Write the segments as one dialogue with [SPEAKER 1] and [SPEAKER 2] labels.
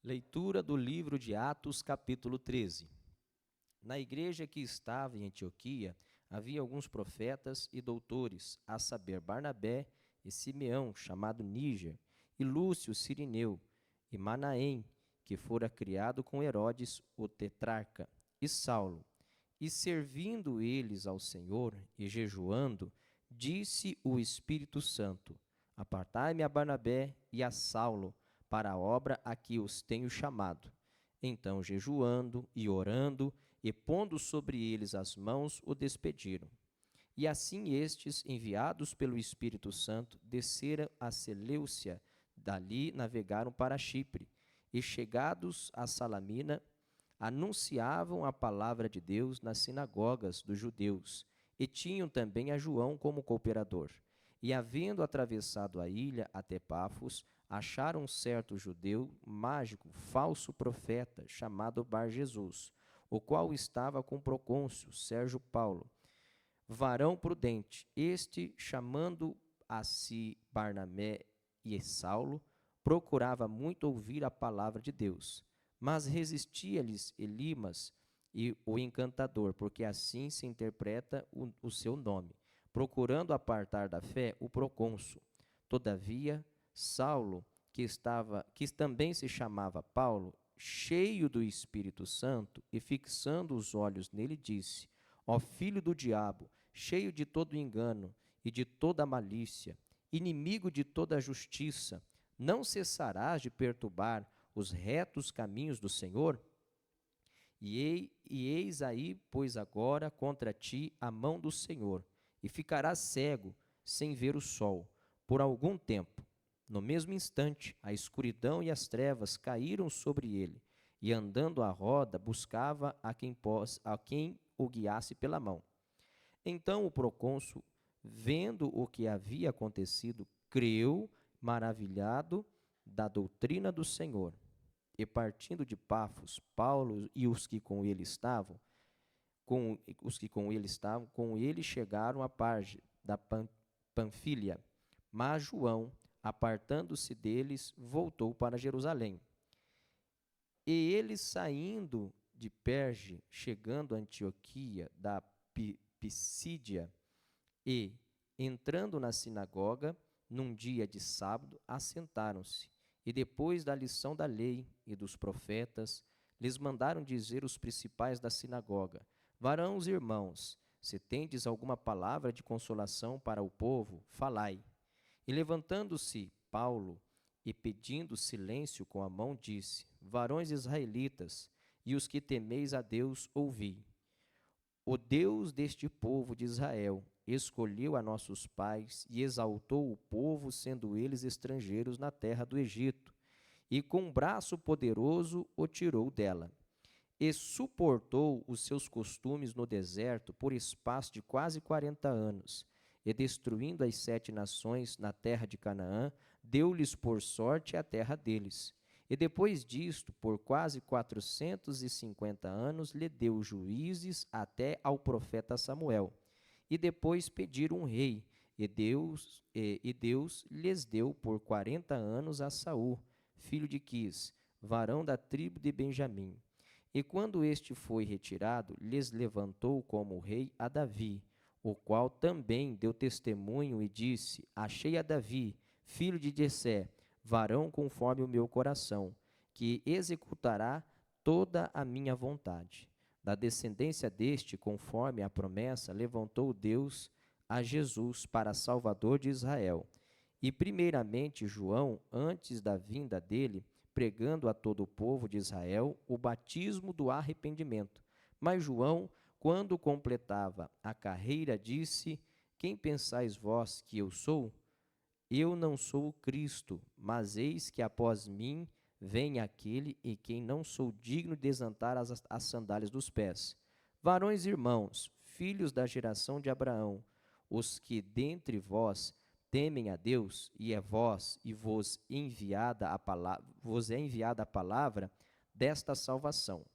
[SPEAKER 1] Leitura do livro de Atos, capítulo 13. Na igreja que estava em Antioquia, havia alguns profetas e doutores, a saber, Barnabé e Simeão, chamado Níger, e Lúcio Cirineu, e Manaém, que fora criado com Herodes, o tetrarca, e Saulo. E servindo eles ao Senhor e jejuando, disse o Espírito Santo: Apartai-me a Barnabé e a Saulo para a obra a que os tenho chamado. Então, jejuando e orando, e pondo sobre eles as mãos, o despediram. E assim estes, enviados pelo Espírito Santo, desceram a Seleucia, dali navegaram para Chipre, e chegados a Salamina, anunciavam a palavra de Deus nas sinagogas dos judeus, e tinham também a João como cooperador. E havendo atravessado a ilha até Pafos, acharam um certo judeu mágico, falso profeta, chamado Bar-Jesus, o qual estava com o procônsul Sérgio Paulo, varão prudente. Este, chamando a si Barnabé e Saulo, procurava muito ouvir a palavra de Deus. Mas resistia-lhes Elimas e o encantador, porque assim se interpreta o seu nome, procurando apartar da fé o procônsul. Todavia, Saulo, que também se chamava Paulo, cheio do Espírito Santo e fixando os olhos nele, disse: Ó filho do diabo, cheio de todo engano e de toda malícia, inimigo de toda a justiça, não cessarás de perturbar os retos caminhos do Senhor? E eis aí, pois agora, contra ti a mão do Senhor, e ficarás cego, sem ver o sol, por algum tempo. No mesmo instante, a escuridão e as trevas caíram sobre ele, e andando à roda, buscava a quem o guiasse pela mão. Então o procônsul, vendo o que havia acontecido, creu, maravilhado da doutrina do Senhor. E partindo de Pafos, Paulo e os que com ele estavam, com ele chegaram a Parge da Panfilha. Mas João, apartando-se deles, voltou para Jerusalém. E eles, saindo de Perge, chegando a Antioquia da Pisídia, e, entrando na sinagoga, num dia de sábado, assentaram-se. E depois da lição da lei e dos profetas, lhes mandaram dizer os principais da sinagoga: Varãos e irmãos, se tendes alguma palavra de consolação para o povo, falai. E levantando-se Paulo e pedindo silêncio com a mão, disse: Varões israelitas, e os que temeis a Deus, ouvi. O Deus deste povo de Israel escolheu a nossos pais e exaltou o povo, sendo eles estrangeiros na terra do Egito, e com um braço poderoso o tirou dela. E suportou os seus costumes no deserto por espaço de quase 40 anos, e destruindo as 7 nações na terra de Canaã, deu-lhes por sorte a terra deles. E depois disto, por quase 450 anos, lhe deu juízes até ao profeta Samuel. E depois pediram um rei, e Deus lhes deu por 40 anos a Saul, filho de Quis, varão da tribo de Benjamim. E quando este foi retirado, lhes levantou como rei a Davi, o qual também deu testemunho e disse: Achei a Davi, filho de Jessé, varão conforme o meu coração, que executará toda a minha vontade. Da descendência deste, conforme a promessa, levantou Deus a Jesus para Salvador de Israel. E primeiramente João, antes da vinda dele, pregando a todo o povo de Israel o batismo do arrependimento. Mas João, quando completava a carreira, disse: Quem pensais vós que eu sou? Eu não sou o Cristo, mas eis que após mim vem aquele em quem não sou digno de desatar as sandálias dos pés. Varões e irmãos, filhos da geração de Abraão, os que dentre vós temem a Deus, e é vós e vos é enviada a palavra desta salvação.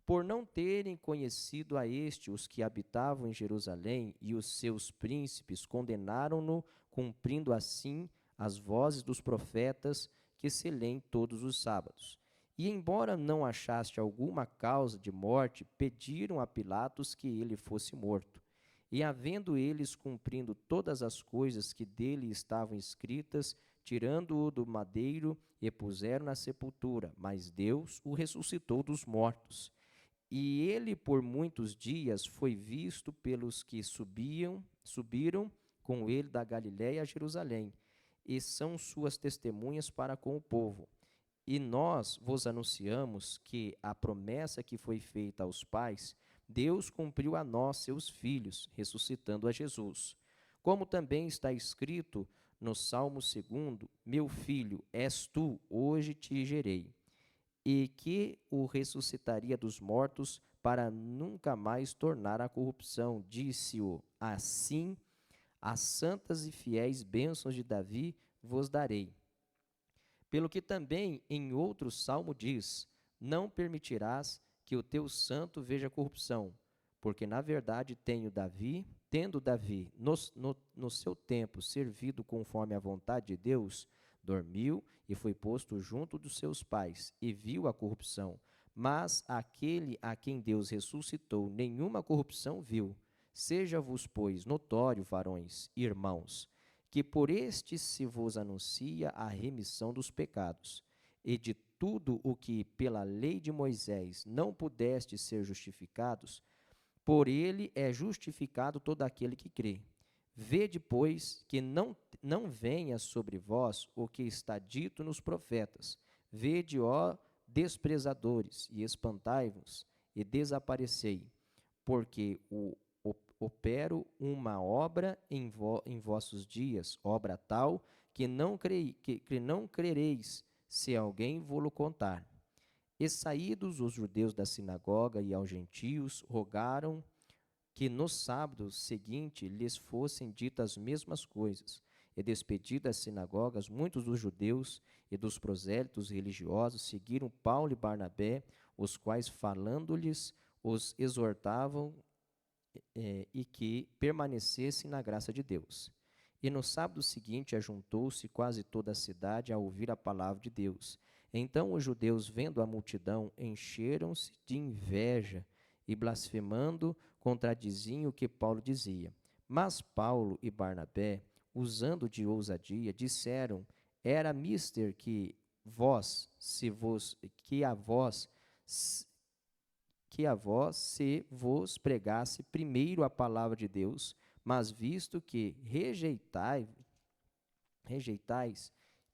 [SPEAKER 1] Por não terem conhecido a este os que habitavam em Jerusalém, e os seus príncipes condenaram-no, cumprindo assim as vozes dos profetas que se lêem todos os sábados. E, embora não achaste alguma causa de morte, pediram a Pilatos que ele fosse morto. E, havendo eles cumprindo todas as coisas que dele estavam escritas, tirando-o do madeiro, e puseram na sepultura. Mas Deus o ressuscitou dos mortos. E ele, por muitos dias, foi visto pelos que subiram com ele da Galiléia a Jerusalém, e são suas testemunhas para com o povo. E nós vos anunciamos que a promessa que foi feita aos pais, Deus cumpriu a nós, seus filhos, ressuscitando a Jesus. Como também está escrito no Salmo 2: Meu filho, és tu, hoje te gerei. E que o ressuscitaria dos mortos para nunca mais tornar a corrupção. Disse-o assim: as santas e fiéis bênçãos de Davi vos darei. Pelo que também em outro salmo diz: não permitirás que o teu santo veja corrupção, porque na verdade tendo Davi no seu tempo servido conforme a vontade de Deus, dormiu e foi posto junto dos seus pais, e viu a corrupção. Mas aquele a quem Deus ressuscitou, nenhuma corrupção viu. Seja-vos, pois, notório, varões, irmãos, que por este se vos anuncia a remissão dos pecados, e de tudo o que pela lei de Moisés não pudeste ser justificados, por ele é justificado todo aquele que crê. Vede, pois, que não venha sobre vós o que está dito nos profetas. Vede, ó desprezadores, e espantai-vos, e desaparecei, porque opero uma obra em vossos dias, obra tal que não crereis, se alguém vô-lo contar. E saídos os judeus da sinagoga e aos gentios, rogaram que no sábado seguinte lhes fossem ditas as mesmas coisas. E despedidas as sinagogas, muitos dos judeus e dos prosélitos religiosos seguiram Paulo e Barnabé, os quais, falando-lhes, os exortavam e que permanecessem na graça de Deus. E no sábado seguinte ajuntou-se quase toda a cidade a ouvir a palavra de Deus. Então os judeus, vendo a multidão, encheram-se de inveja e, blasfemando, contradiziam o que Paulo dizia. Mas Paulo e Barnabé, usando de ousadia, disseram: era mister que a vós se vos pregasse primeiro a palavra de Deus, mas visto que rejeitais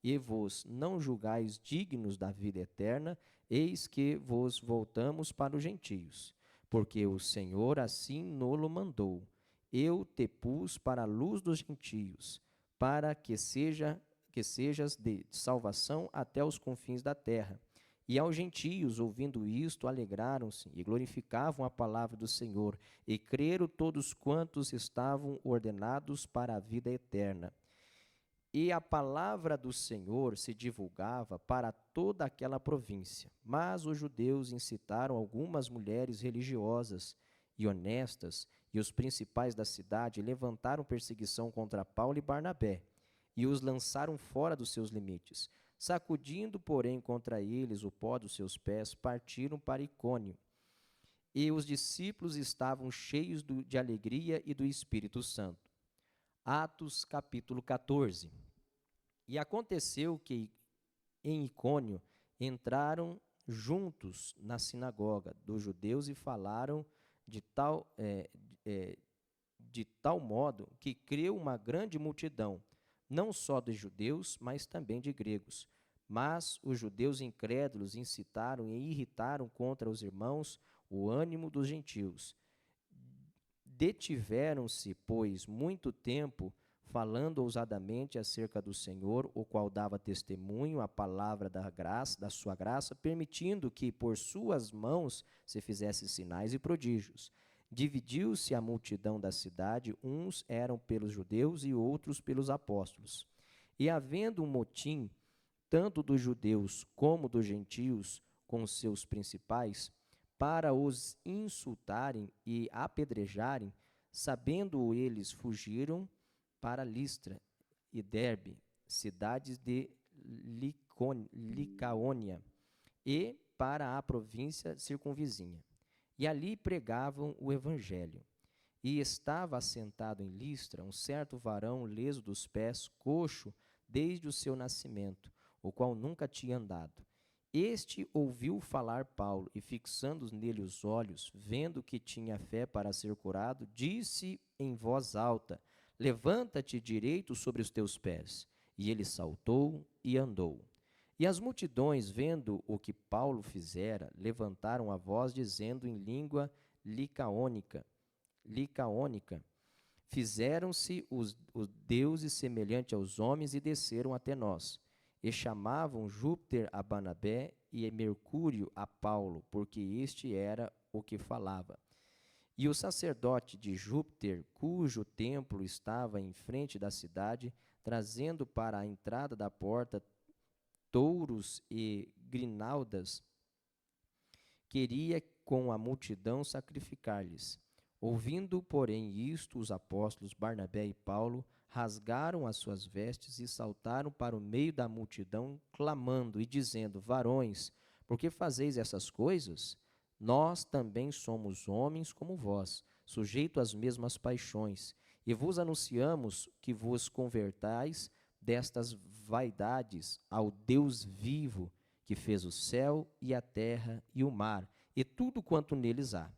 [SPEAKER 1] e vos não julgais dignos da vida eterna, eis que vos voltamos para os gentios. Porque o Senhor assim nolo mandou: eu te pus para a luz dos gentios, para que sejas de salvação até os confins da terra. E aos gentios, ouvindo isto, alegraram-se e glorificavam a palavra do Senhor, e creram todos quantos estavam ordenados para a vida eterna. E a palavra do Senhor se divulgava para toda aquela província. Mas os judeus incitaram algumas mulheres religiosas e honestas, e os principais da cidade levantaram perseguição contra Paulo e Barnabé, e os lançaram fora dos seus limites. Sacudindo, porém, contra eles o pó dos seus pés, partiram para Icônio. E os discípulos estavam cheios de alegria e do Espírito Santo. Atos, capítulo 14. E aconteceu que em Icônio entraram juntos na sinagoga dos judeus e falaram de tal modo que creu uma grande multidão, não só de judeus, mas também de gregos. Mas os judeus incrédulos incitaram e irritaram contra os irmãos o ânimo dos gentios. Detiveram-se, pois, muito tempo, falando ousadamente acerca do Senhor, o qual dava testemunho à palavra da sua graça, permitindo que por suas mãos se fizessem sinais e prodígios. Dividiu-se a multidão da cidade, uns eram pelos judeus e outros pelos apóstolos. E havendo um motim, tanto dos judeus como dos gentios, com seus principais, para os insultarem e apedrejarem, sabendo eles, fugiram para Listra e Derbe, cidades de Licaônia, e para a província circunvizinha. E ali pregavam o evangelho. E estava assentado em Listra um certo varão leso dos pés, coxo desde o seu nascimento, o qual nunca tinha andado. Este ouviu falar Paulo e, fixando nele os olhos, vendo que tinha fé para ser curado, disse em voz alta: Levanta-te direito sobre os teus pés. E ele saltou e andou. E as multidões, vendo o que Paulo fizera, levantaram a voz, dizendo em língua licaônica: Fizeram-se os deuses semelhante aos homens e desceram até nós. E chamavam Júpiter a Barnabé e Mercúrio a Paulo, porque este era o que falava. E o sacerdote de Júpiter, cujo templo estava em frente da cidade, trazendo para a entrada da porta touros e grinaldas, queria com a multidão sacrificar-lhes. Ouvindo, porém, isto, os apóstolos Barnabé e Paulo rasgaram as suas vestes e saltaram para o meio da multidão, clamando e dizendo: Varões, por que fazeis essas coisas? Nós também somos homens como vós, sujeitos às mesmas paixões, e vos anunciamos que vos convertais destas vaidades ao Deus vivo, que fez o céu e a terra e o mar, e tudo quanto neles há,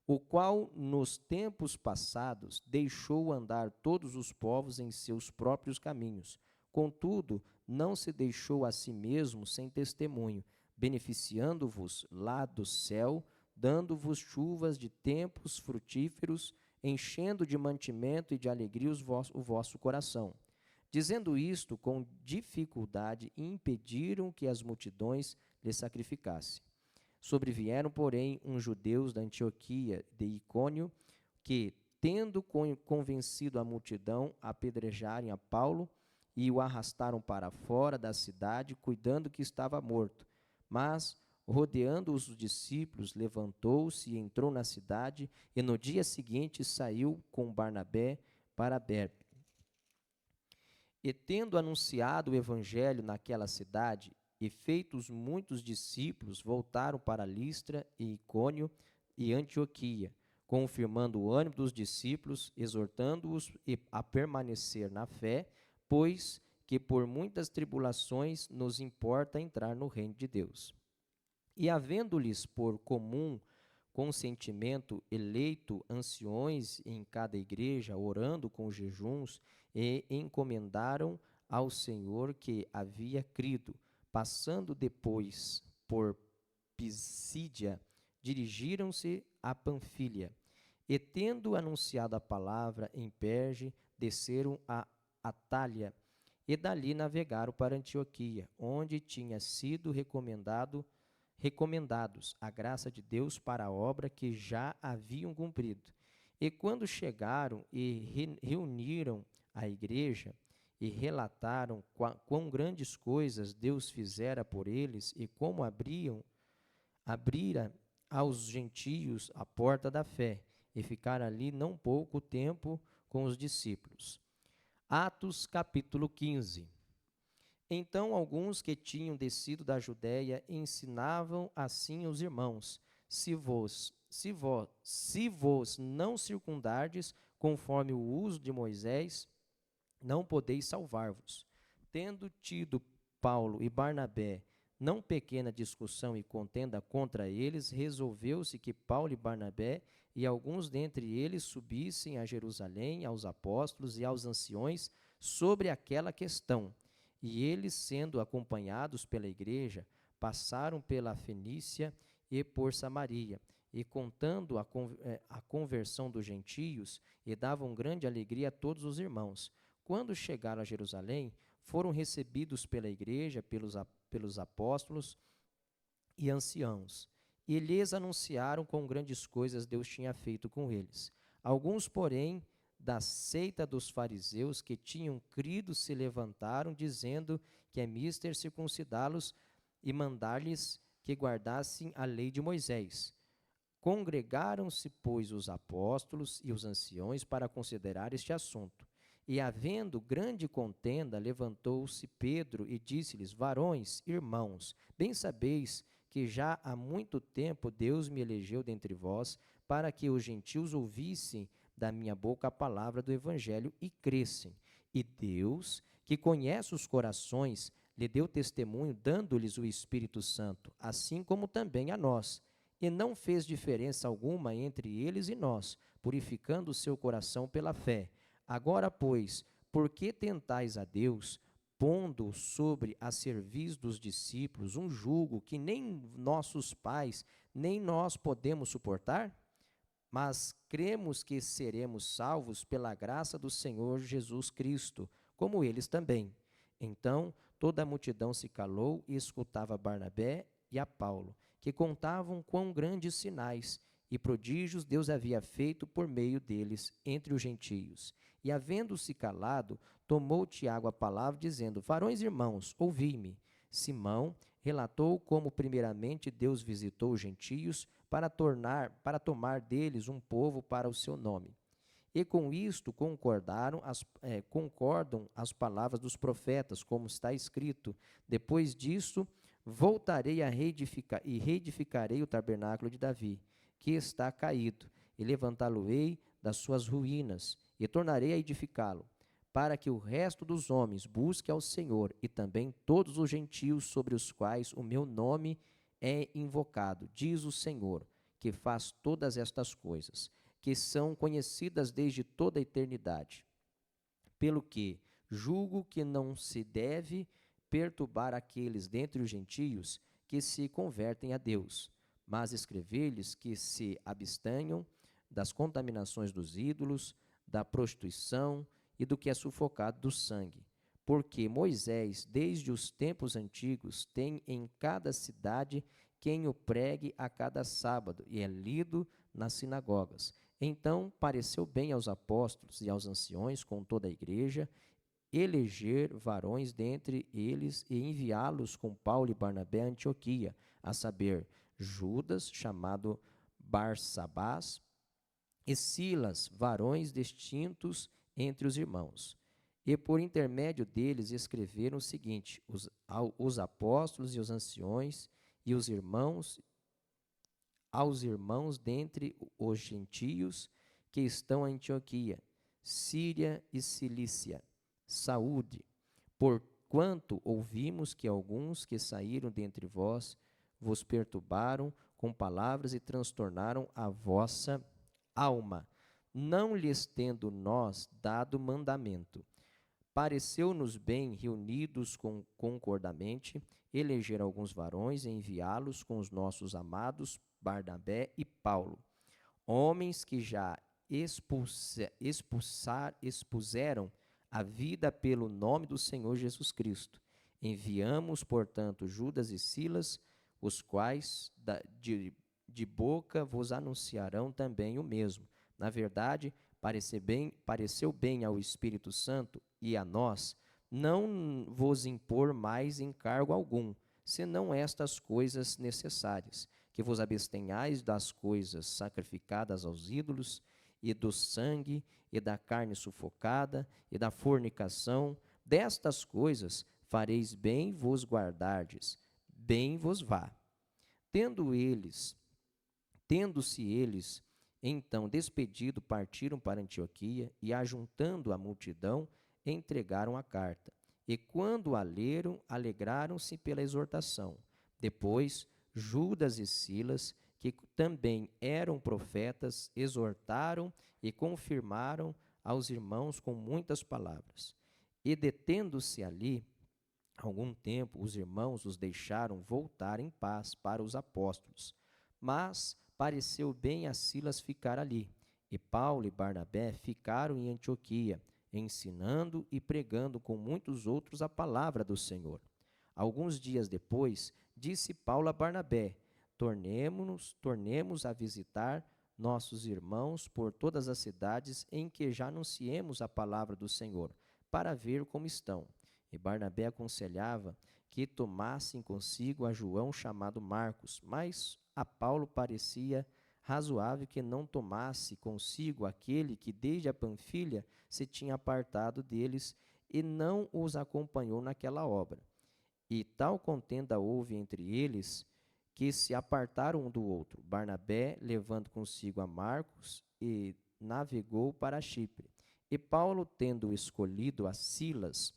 [SPEAKER 1] o qual nos tempos passados deixou andar todos os povos em seus próprios caminhos. Contudo, não se deixou a si mesmo sem testemunho, beneficiando-vos lá do céu, dando-vos chuvas de tempos frutíferos, enchendo de mantimento e de alegria o vosso coração. Dizendo isto, com dificuldade, impediram que as multidões lhe sacrificassem. Sobrevieram, porém, uns judeus da Antioquia de Icônio, que, tendo convencido a multidão, apedrejarem a Paulo e o arrastaram para fora da cidade, cuidando que estava morto. Mas, rodeando os discípulos, levantou-se e entrou na cidade, e no dia seguinte saiu com Barnabé para Derbe. E tendo anunciado o evangelho naquela cidade, e feitos muitos discípulos, voltaram para Listra e Icônio e Antioquia, confirmando o ânimo dos discípulos, exortando-os a permanecer na fé, pois que por muitas tribulações nos importa entrar no reino de Deus. E havendo-lhes por comum consentimento eleito anciões em cada igreja, orando com jejuns, e encomendaram ao Senhor que havia crido. Passando depois por Pisídia, dirigiram-se a Panfília. E tendo anunciado a palavra em Perge, desceram a Atália, e dali navegaram para Antioquia, onde tinha sido recomendados a graça de Deus para a obra que já haviam cumprido. E quando chegaram e reuniram a igreja, e relataram quão grandes coisas Deus fizera por eles e como abrira aos gentios a porta da fé, e ficaram ali não pouco tempo com os discípulos. Atos capítulo 15. Então alguns que tinham descido da Judéia ensinavam assim os irmãos: se vos não circundardes conforme o uso de Moisés, não podeis salvar-vos. Tendo tido Paulo e Barnabé não pequena discussão e contenda contra eles, resolveu-se que Paulo e Barnabé e alguns dentre eles subissem a Jerusalém aos apóstolos e aos anciões sobre aquela questão. E eles, sendo acompanhados pela igreja, passaram pela Fenícia e por Samaria, e contando a conversão dos gentios, e davam grande alegria a todos os irmãos. Quando chegaram a Jerusalém, foram recebidos pela igreja, pelos apóstolos e anciãos, e lhes anunciaram quão grandes coisas Deus tinha feito com eles. Alguns, porém, da seita dos fariseus que tinham crido se levantaram, dizendo que é mister circuncidá-los e mandar-lhes que guardassem a lei de Moisés. Congregaram-se, pois, os apóstolos e os anciões para considerar este assunto. E, havendo grande contenda, levantou-se Pedro e disse-lhes: Varões, irmãos, bem sabeis que já há muito tempo Deus me elegeu dentre vós, para que os gentios ouvissem da minha boca a palavra do evangelho e crescem. E Deus, que conhece os corações, lhe deu testemunho, dando-lhes o Espírito Santo, assim como também a nós. E não fez diferença alguma entre eles e nós, purificando o seu coração pela fé. Agora, pois, por que tentais a Deus, pondo sobre a cerviz dos discípulos um jugo que nem nossos pais, nem nós podemos suportar? Mas cremos que seremos salvos pela graça do Senhor Jesus Cristo, como eles também. Então toda a multidão se calou e escutava Barnabé e a Paulo, que contavam quão grandes sinais e prodígios Deus havia feito por meio deles entre os gentios. E havendo-se calado, tomou Tiago a palavra, dizendo: Varões irmãos, ouvi-me. Simão relatou como primeiramente Deus visitou os gentios para tomar deles um povo para o seu nome. E com isto concordam as palavras dos profetas, como está escrito: depois disso voltarei a reedificar e reedificarei o tabernáculo de Davi, que está caído, e levantá-lo-ei das suas ruínas, e tornarei a edificá-lo, para que o resto dos homens busque ao Senhor, e também todos os gentios sobre os quais o meu nome é invocado, diz o Senhor, que faz todas estas coisas, que são conhecidas desde toda a eternidade. Pelo que julgo que não se deve perturbar aqueles dentre os gentios que se convertem a Deus, mas escrever-lhes que se abstenham das contaminações dos ídolos, da prostituição e do que é sufocado do sangue. Porque Moisés, desde os tempos antigos, tem em cada cidade quem o pregue a cada sábado, e é lido nas sinagogas. Então pareceu bem aos apóstolos e aos anciões, com toda a igreja, eleger varões dentre eles e enviá-los com Paulo e Barnabé a Antioquia, a saber, Judas, chamado Barsabás, e Silas, varões distintos entre os irmãos. E por intermédio deles escreveram o seguinte: os apóstolos e os anciões e os irmãos, aos irmãos dentre os gentios que estão em Antioquia, Síria e Cilícia, saúde, porquanto ouvimos que alguns que saíram dentre vós vos perturbaram com palavras e transtornaram a vossa alma, não lhes tendo nós dado mandamento. Pareceu-nos bem, reunidos concordamente, eleger alguns varões e enviá-los com os nossos amados Barnabé e Paulo, homens que já expuseram a vida pelo nome do Senhor Jesus Cristo. Enviamos, portanto, Judas e Silas, os quais de boca vos anunciarão também o mesmo. Na verdade, pareceu bem ao Espírito Santo e a nós não vos impor mais encargo algum, senão estas coisas necessárias, que vos abstenhais das coisas sacrificadas aos ídolos, e do sangue, e da carne sufocada, e da fornicação. Destas coisas fareis bem vos guardardes, bem vos vá. Tendo-se eles então despedido, partiram para Antioquia, e ajuntando a multidão, entregaram a carta. E quando a leram, alegraram-se pela exortação. Depois, Judas e Silas, que também eram profetas, exortaram e confirmaram aos irmãos com muitas palavras. E detendo-se ali algum tempo, os irmãos os deixaram voltar em paz para os apóstolos. Mas pareceu bem a Silas ficar ali, e Paulo e Barnabé ficaram em Antioquia, ensinando e pregando com muitos outros a palavra do Senhor. Alguns dias depois, disse Paulo a Barnabé: tornemos a visitar nossos irmãos por todas as cidades em que já anunciemos a palavra do Senhor, para ver como estão. E Barnabé aconselhava que tomassem consigo a João chamado Marcos, mas a Paulo parecia razoável que não tomasse consigo aquele que desde a Panfilha se tinha apartado deles e não os acompanhou naquela obra. E tal contenda houve entre eles, que se apartaram um do outro. Barnabé, levando consigo a Marcos, e navegou para Chipre. E Paulo, tendo escolhido a Silas,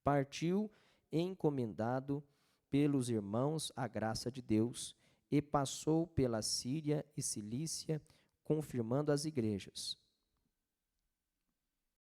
[SPEAKER 1] partiu encomendado pelos irmãos à graça de Deus, e passou pela Síria e Cilícia, confirmando as igrejas.